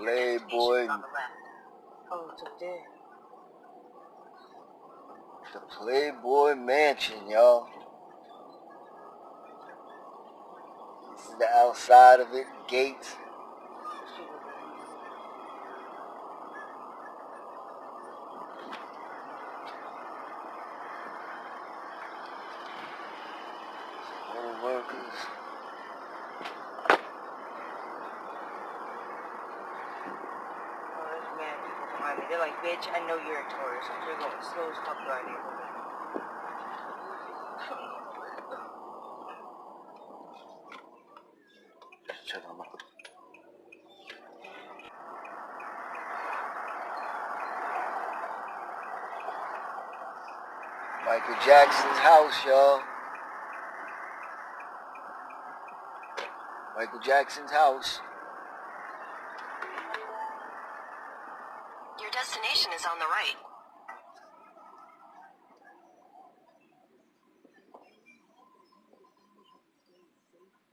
Playboy. Oh, it's up there. The Playboy Mansion, y'all. This is the outside of it, gates. Little workers. Oh, there's mad people behind me. They're like, bitch, I know you're a tourist. You're going slow as fuck right here. Check them out. Michael Jackson's house, y'all. Michael Jackson's house. Your destination is on the right.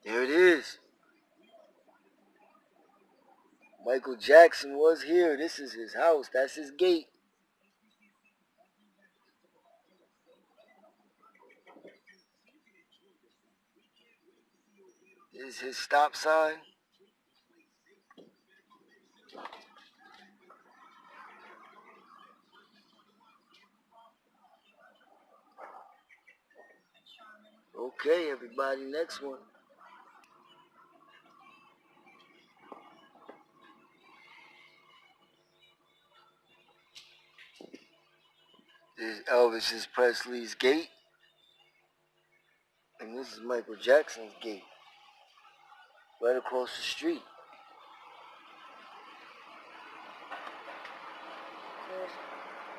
There it is. Michael Jackson was here. This is his house. That's his gate. This is his stop sign. Okay, everybody, next one. This is Elvis Presley's gate. And this is Michael Jackson's gate. Right across the street.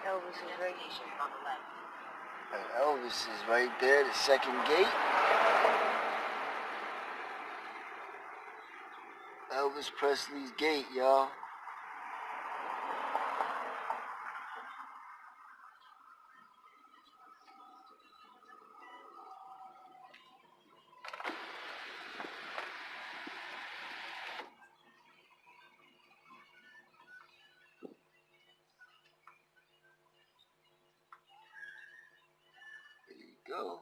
Elvis is right on the left. And Elvis is right there, the second gate. Elvis Presley's gate, y'all. There you go.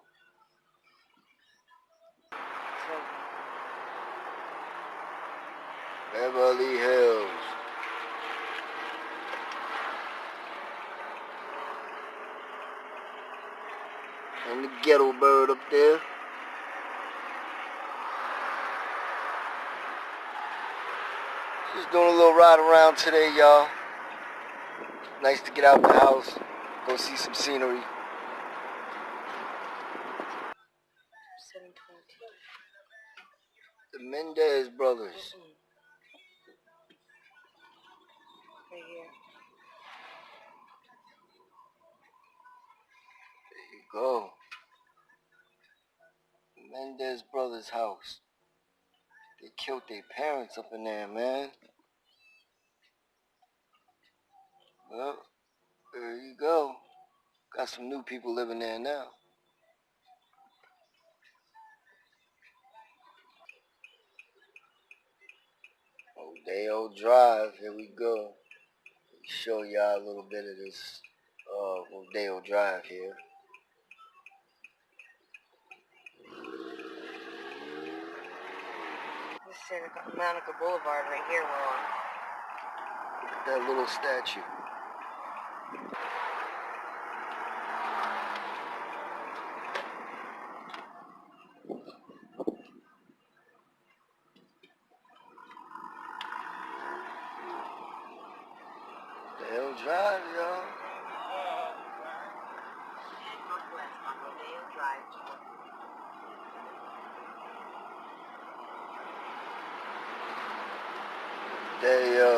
Beverly Hills. And the ghetto bird up there. Just doing a little ride around today, y'all. Nice to get out the house, go see some scenery. 722. The Mendez brothers. Right here. There you go. The Mendez brothers' house. They killed their parents up in there, man. Well, there you go. Got some new people living there now. Rodeo Drive, here we go. Show y'all a little bit of this Rodeo Drive here. This is Monica Boulevard right here we're on. Look at that little statue. Rodeo Drive, y'all. Northwest on Rodeo Drive. Rodeo.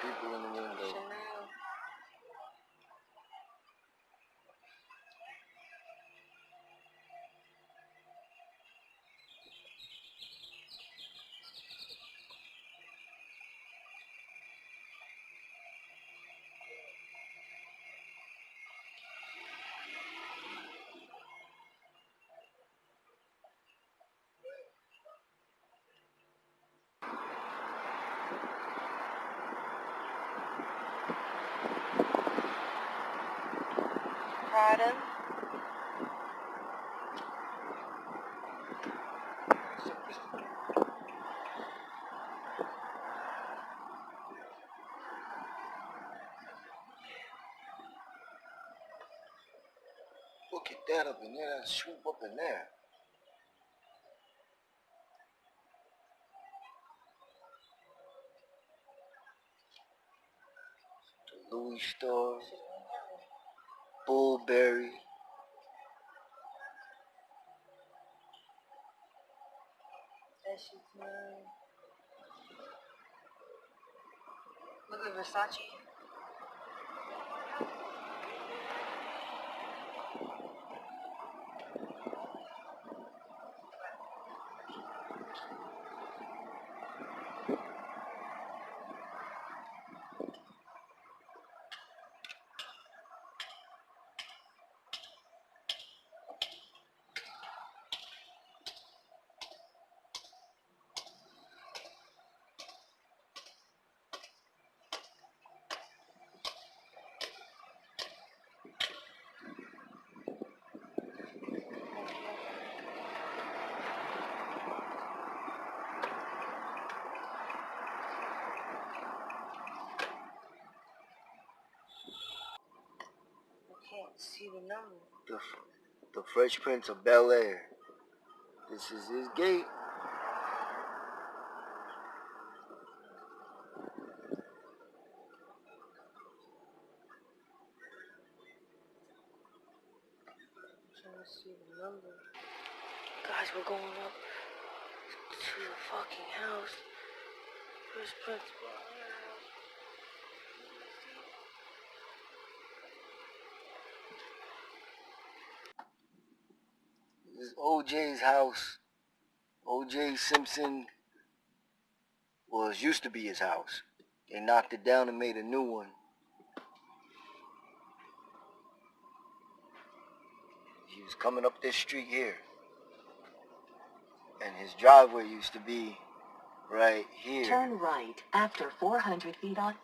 People in the window. that up in there, that swoop up in there. The Louis store, Bullberry. That shit's mine. Look at Versace. Can't see the number. The Fresh Prince of Bel-Air. This is his gate. Trying to see the number. Guys, we're going up to the fucking house. Fresh Prince of Bel-Air house. This is OJ's house. OJ Simpson used to be his house. They knocked it down and made a new one. He was coming up this street here. And his driveway used to be right here. Turn right after 400 feet on.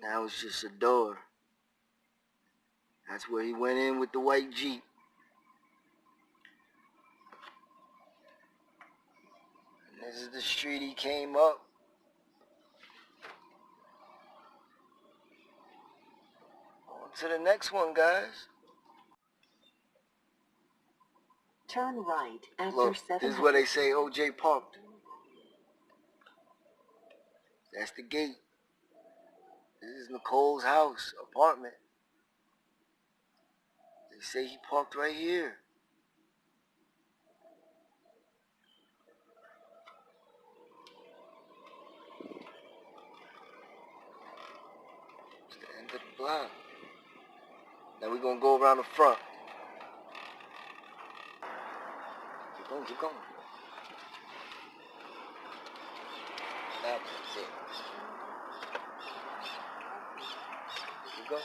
Now it's just a door. That's where he went in with the white Jeep. And this is the street he came up. On to the next one, guys. Turn right after Look, 700. this is where they say OJ parked. That's the gate. This is Nicole's house, apartment. They say he parked right here. It's the end of the block. Now we're going to go around the front. Keep going, keep going. That's it. Keep going.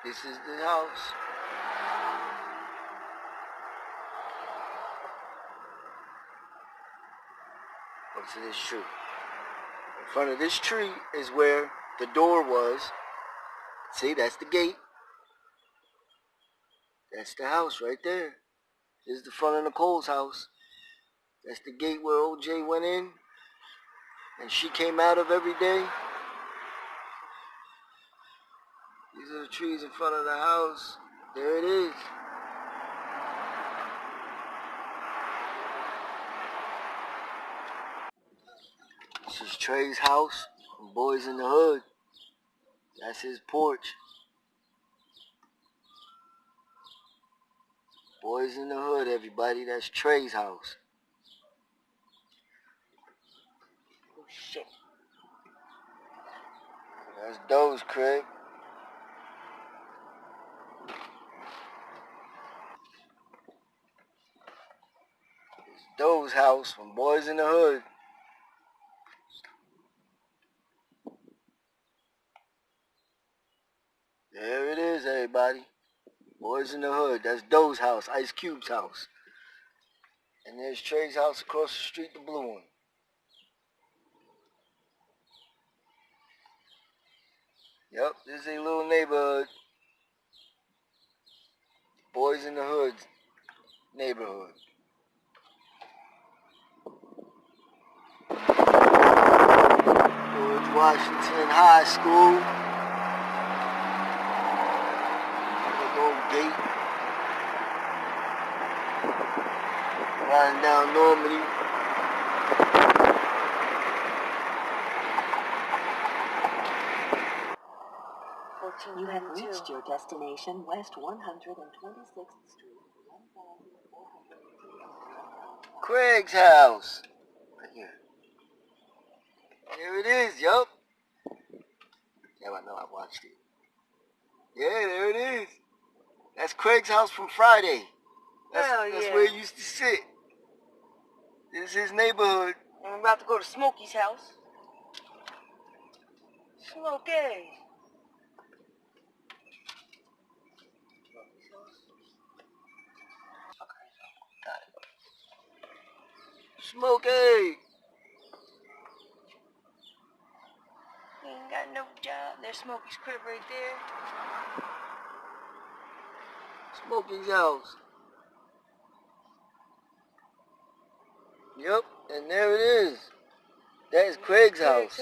This is the house. Up to this tree. In front of this tree is where the door was. See, that's the gate. That's the house right there. This is the front of Nicole's house. That's the gate where OJ went in and she came out of every day. These are the trees in front of the house. There it is. This is Trey's house from Boys in the Hood. That's his porch. Boys in the Hood, everybody. That's Trey's house. Oh shit. That's Doe's crib. It's Doe's house from Boys in the Hood. There it is, everybody. Boys in the Hood. That's Doe's house, Ice Cube's house. And there's Trey's house across the street, the blue one. Yep, this is a little neighborhood. Boys in the Hood neighborhood. George Washington High School. Little gate. Riding down Normandy. You have reached your destination, West 126th Street, 1,400. Craig's house. Right here. There it is, yup. Yeah, I know, I watched it. Yeah, there it is. That's Craig's house from Friday. That's where he used to sit. This is his neighborhood. And we're about to go to Smokey's house. Smokey. Smokey! He ain't got no job. There's Smokey's crib right there. Smokey's house. Yep, and there it is. That is Craig's house.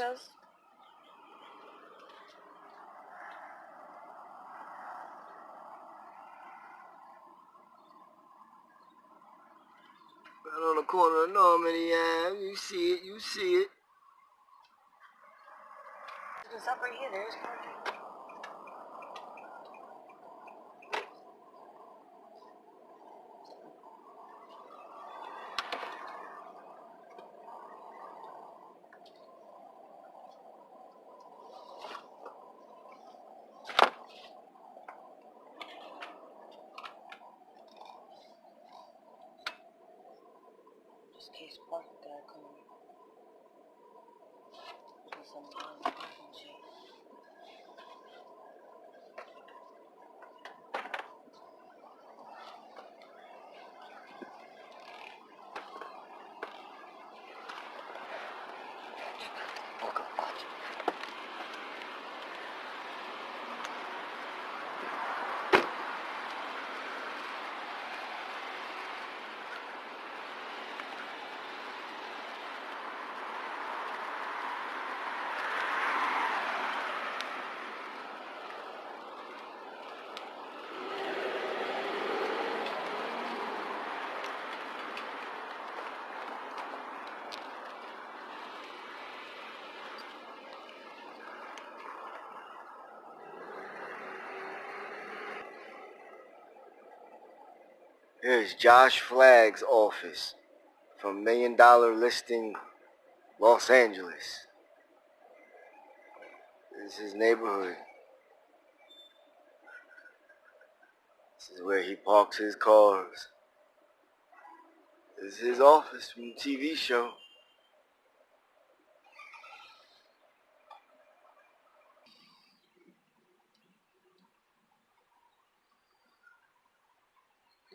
Right on the corner of Normandy Ave. You see it, you see it. It's up right here. There's parking. Just in case parking guy coming. There's some parking shit. Here's Josh Flagg's office from $1 Million Listing Los Angeles. This is his neighborhood. This is where he parks his cars. This is his office from the TV show.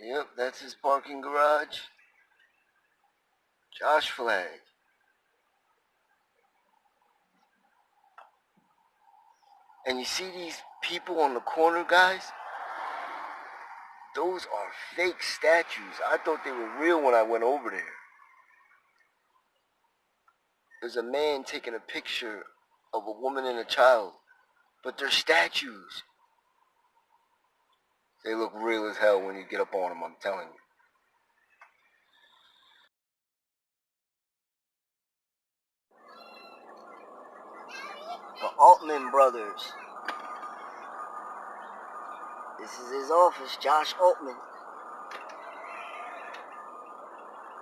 Yep, that's his parking garage. Josh Flagg. And you see these people on the corner, guys? Those are fake statues. I thought they were real when I went over there. There's a man taking a picture of a woman and a child, but they're statues. They look real as hell when you get up on them, I'm telling you. The Altman brothers. This is his office, Josh Altman.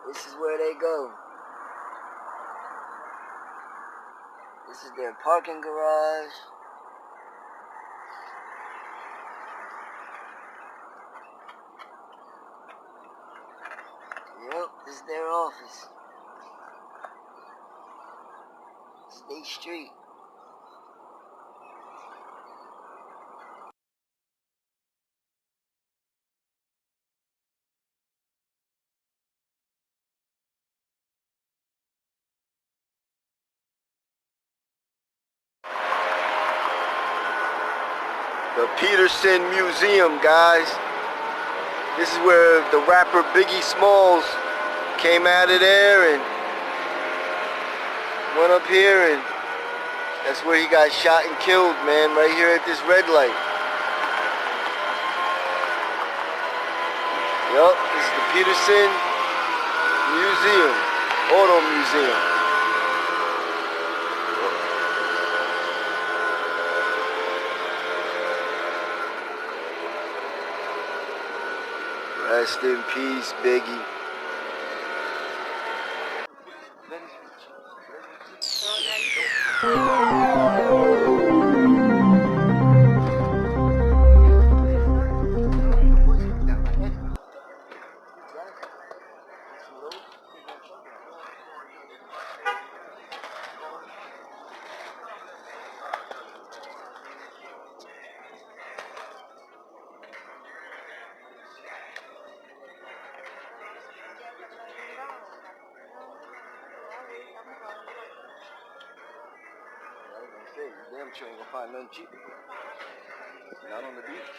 This is where they go. This is their parking garage. Yep, this is their office. State Street. The Petersen Museum, guys. This is where the rapper Biggie Smalls came out of there and went up here and That's where he got shot and killed, man, right here at this red light. Yup, this is the Petersen Museum, Auto Museum. Rest in peace, Biggie. Damn sure ain't gonna find nothing cheaper. Not on the beach.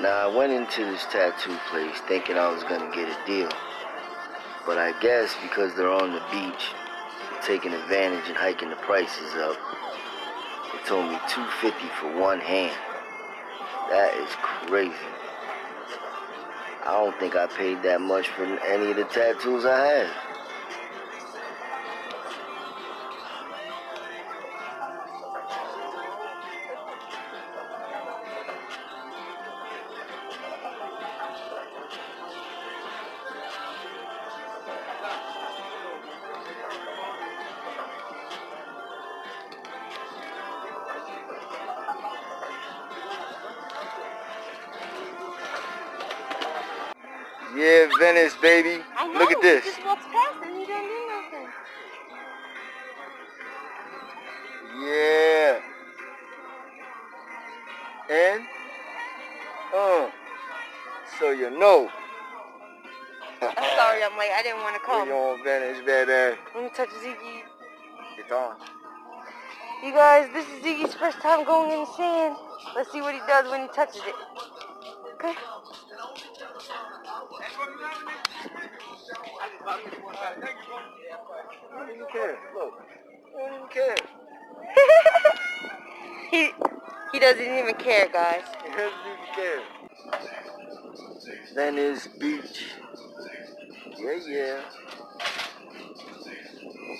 Now, I went into this tattoo place thinking I was gonna get a deal. But I guess because they're on the beach, taking advantage and hiking the prices up, they told me $250 for one hand. That is crazy. I don't think I paid that much for any of the tattoos I had. Yeah, Venice, baby. I know, Look at this. He just walks past and he don't do nothing. Yeah. And? So you know. I'm sorry, I'm late. I didn't want to come. We on Venice, baby. Let me touch Ziggy. It's on. You guys, this is Ziggy's first time going in the sand. Let's see what he does when he touches it. Okay? I don't even care. Look. I don't even care. He doesn't even care, guys. He doesn't even care. Venice Beach. Yeah, yeah.